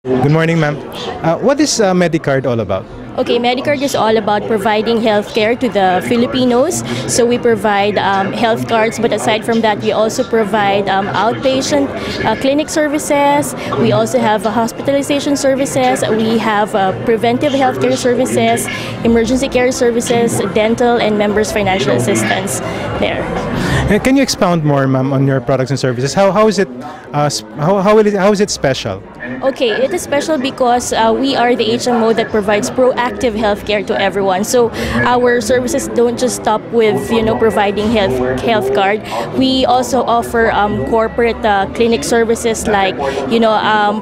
Good morning, ma'am. What is Medicard all about? Okay, Medicard is all about providing healthcare to the Filipinos. So we provide health cards, but aside from that, we also provide outpatient clinic services. We also have hospitalization services. We have preventive healthcare services, emergency care services, dental, and members' financial assistance there. Can you expound more, ma'am, on your products and services? How is it? How is it special? Okay, it is special because we are the HMO that provides proactive healthcare to everyone. So our services don't just stop with providing health card. We also offer corporate clinic services like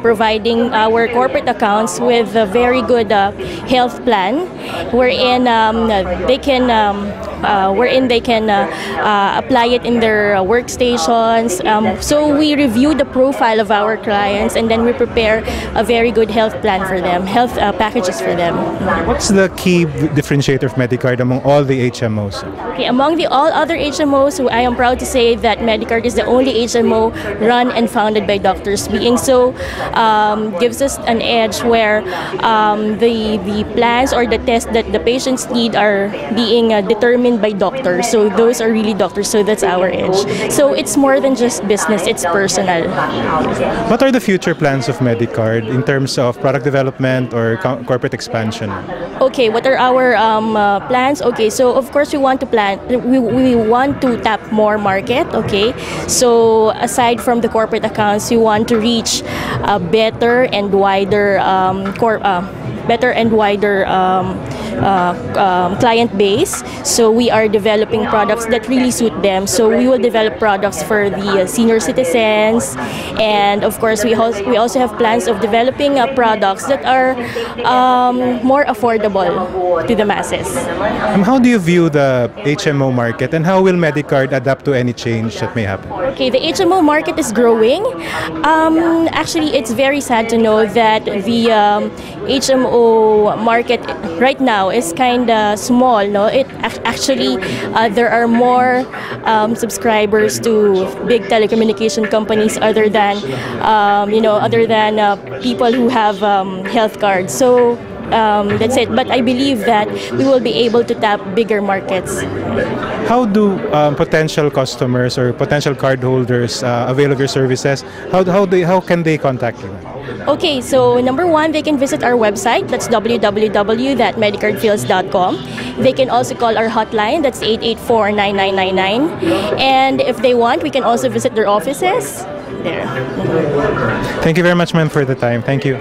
providing our corporate accounts with a very good health plan, wherein they can apply it in their workstations. So we review the profile of our clients and then we prepare a very good health plan for them, health packages for them. What's the key differentiator of Medicard among all the HMOs? Okay, among all other HMOs, I am proud to say that Medicard is the only HMO run and founded by doctors. Being so gives us an edge where the plans or the tests that the patients need are being determined by doctors. So those are really doctors, so that's our edge. So it's more than just business, it's personal. What are the future plans of Medicard in terms of product development or corporate expansion? Okay, what are our plans? Okay, so of course we want to we want to tap more market. Okay, so aside from the corporate accounts, we want to reach a better and wider client base. So we are developing products that really suit them. So we will develop products for the senior citizens, and of course we also have plans of developing products that are more affordable to the masses. How do you view the HMO market, and how will Medicard adapt to any change that may happen? Okay, the HMO market is growing. Actually, it's very sad to know that the HMO market right now is kind of small. No, it actually there are more subscribers to big telecommunication companies other than people who have health cards. So that's it. But I believe that we will be able to tap bigger markets. How do potential customers or potential cardholders avail of your services? How can they contact you? Okay, so number one, they can visit our website. That's www.medicardfields.com. They can also call our hotline. That's 884-9999. And if they want, we can also visit their offices there. Thank you very much, ma'am, for the time. Thank you.